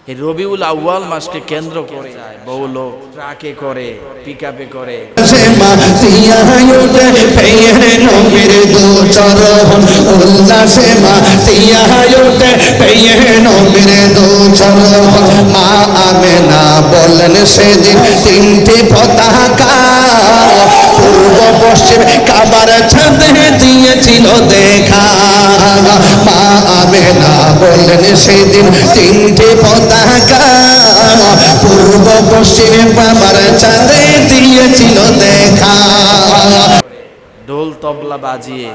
এই রবিউল আউয়াল মাসকে কেন্দ্র করে বহু লোক ট্রাকে করে, পিকআপে করে, মা আমেনা বলেন সেদিন তিনটি পতাকা পূর্ব পশ্চিম কাবার ছাদে দিয়েছিল দেখা। মা আমেনা বলেন সেদিন তিনটি পতাকা পূর্ব পশ্চিম কাবার ছাদে দিয়েছিল দেখা। ঢোল তবলা বাজিয়ে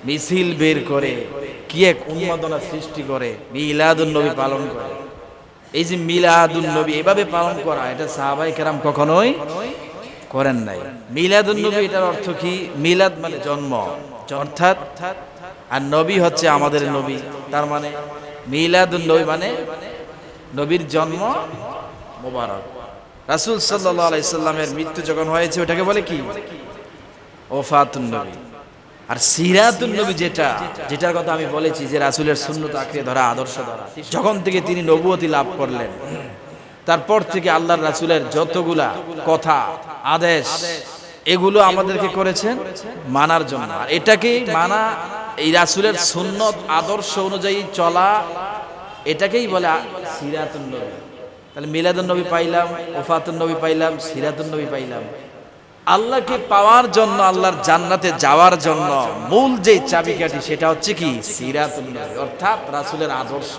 মিছিল বের করে কি এক উন্মাদনা সৃষ্টি করে মিলাদুন নবী পালন করে। এই যে মিলাদুন নবী এভাবে পালন করা, এটা সাহাবায়ে কেরাম কখনোই করেন নাই। মিলাদুন নবী এটার অর্থ কি? মিলাদ মানে জন্ম, অর্থাৎ আর নবী হচ্ছে আমাদের নবী, তার মানে মিলাদুন নবী মানে নবীর জন্ম মোবারক। রাসূল সাল্লাল্লাহু আলাইহি সাল্লামের মৃত্যু যখন হয়েছে ওটাকে বলে কি? ওফাতুন নবী। আর সিরাতুন নবী যেটার কথা আমি বলেছি, যে রাসূলের সুন্নাত আঁকড়ে ধরা, আদর্শ ধরা, যখন থেকে তিনি নবুয়তি লাভ করলেন তারপর থেকে আল্লাহর রাসূলের যতগুলা কথা, আদেশ, এগুলো আমাদেরকে করেছেন মানার জন্য। আর এটাকেই মানা, এই রাসূলের সুন্নত আদর্শ অনুযায়ী চলা, এটাকেই বলে সিরাতুন নবী। তাহলে মিলাদুন নবী পাইলাম, ওফাতুন নবী পাইলাম, সিরাতুন নবী পাইলাম। আল্লাহকে পাওয়ার জন্য, আল্লাহর জান্নাতে যাওয়ার জন্য মূল যে চাবিকাঠি সেটা হচ্ছে কি? সিরাতুন নবী, অর্থাৎ রাসূলের আদর্শ।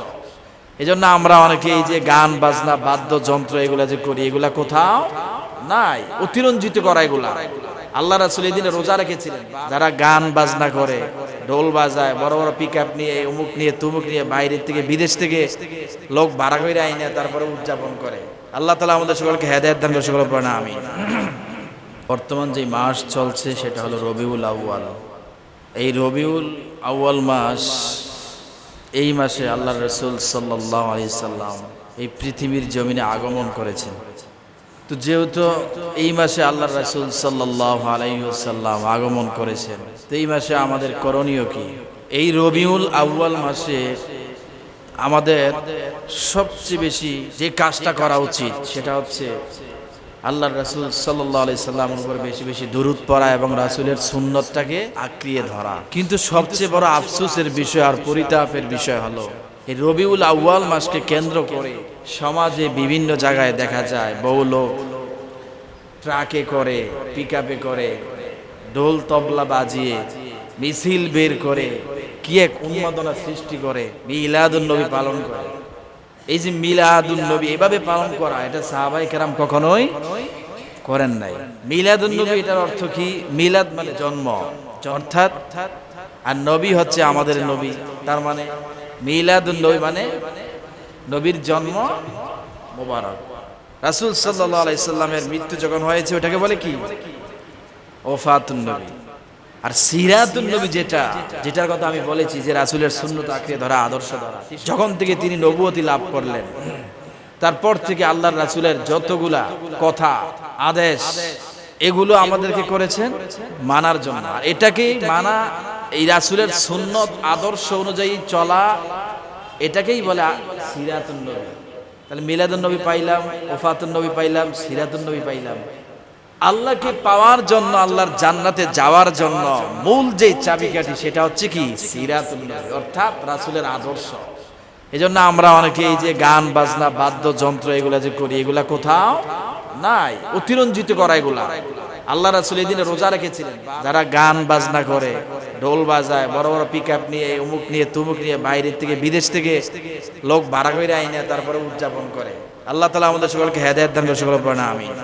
এজন্য আমরা অনেকে এই যে গান বাজনা, বাদ্যযন্ত্র এগুলা যে করি, এগুলা কোথাও নাই, অতিরঞ্জিত করা এগুলা। আল্লাহ রাসূল এই দিনে রোজা রেখেছিলেন। যারা গান বাজনা করে, ঢোল বাজায়, বড় বড় পিকআপ নিয়ে, অমুক নিয়ে, তুমুক নিয়ে, বাইরের থেকে বিদেশ থেকে লোক ভাড়া করে আইনে তারপরে উদযাপন করে। আল্লাহ তাআলা আমাদের সকলকে হেদায়েত দান করে, সকল পড়ে আমিন। বর্তমান যে মাস চলছে সেটা হলো রবিউল আউয়াল। এই রবিউল আউয়াল মাস, এই মাসে আল্লাহর রাসূল সাল্লাল্লাহু আলাইহি সাল্লাম এই পৃথিবীর জমিনে আগমন করেছেন। তো যেহেতু এই মাসে আল্লাহর রাসূল সাল্লাল্লাহু আলাইহি সাল্লাম আগমন করেছেন, তো এই মাসে আমাদের করণীয় কি? এই রবিউল আউয়াল মাসে আমাদের সবচেয়ে বেশি যে কাজটা করা উচিত সেটা হচ্ছে আল্লাহর রাসূল সাল্লাল্লাহু আলাইহি সাল্লামের উপর বেশি বেশি দুরূদ পড়া এবং রাসূলের সুন্নতটাকে আঁকড়িয়ে ধরা। কিন্তু সবচেয়ে বড় আফসোসের বিষয় আর পরিতাপের বিষয় হলো, এই রবিউল আউয়াল মাসকে কেন্দ্র করে সমাজে বিভিন্ন জায়গায় দেখা যায় বহু লোক ট্রাকে করে, পিকআপে করে, ঢোল তবলা বাজিয়ে মিছিল বের করে কি এক উন্মাদনা সৃষ্টি করে মিলাদুন নবী পালন করে। এই যে মিলাদুন নবী এভাবে পালন করা, এটা সাহাবায়ে কেরাম কখনোই করেন নাই। মিলাদুন নবী এটার অর্থ কি? মিলাদ মানে জন্ম, অর্থাৎ আর নবী হচ্ছে আমাদের নবী, তার মানে মিলাদুন নবী মানে নবীর জন্ম মোবারক। রাসূল সাল্লাল্লাহু আলাইহি সাল্লামের মৃত্যু যখন হয়েছে ওটাকে বলে কি? ওফাতুন নবী। আর সিরাতুন নবী যেটার কথা আমি বলেছি, যে রাসূলের সুন্নাত আঁকড়ে ধরা, আদর্শ ধরা, যখন থেকে তিনি নবুয়তি লাভ করলেন তারপর থেকে আল্লাহর রাসূলের যতগুলা কথা, আদেশ, এগুলো আমাদেরকে করেছেন মানার জন্য। আর এটাকেই মানা, এই রাসূলের সুন্নত আদর্শ অনুযায়ী চলা, এটাকেই বলে সিরাতুন নবী। তাহলে মিলাদুন নবী পাইলাম, ওফাতুন নবী পাইলাম, সিরাতুন নবী পাইলাম। আল্লাহকে পাওয়ার জন্য, আল্লাহর জান্নাতে যাওয়ার জন্য মূল যে চাবিকাঠি সেটা হচ্ছে কি? সিরাতুন নবী, অর্থাৎ রাসূলের আদর্শ। এজন্য আমরা অনেকে এই যে গান বাজনা, বাদ্যযন্ত্র এগুলা যে করি, এগুলা কোথাও নাই, অতিরঞ্জিত করা এগুলা। আল্লাহ রাসূল এই দিনে রোজা রেখেছিলেন। যারা গান বাজনা করে, ঢোল বাজায়, বড় বড় পিকআপ নিয়ে, অমুক নিয়ে, তুমুক নিয়ে, বাইরের থেকে বিদেশ থেকে লোক ভাড়া করে আইনে তারপরে উদযাপন করে। আল্লাহ তাআলা আমাদের সকলকে হেদায়েত দান করে, সকল পড়ে আমিন।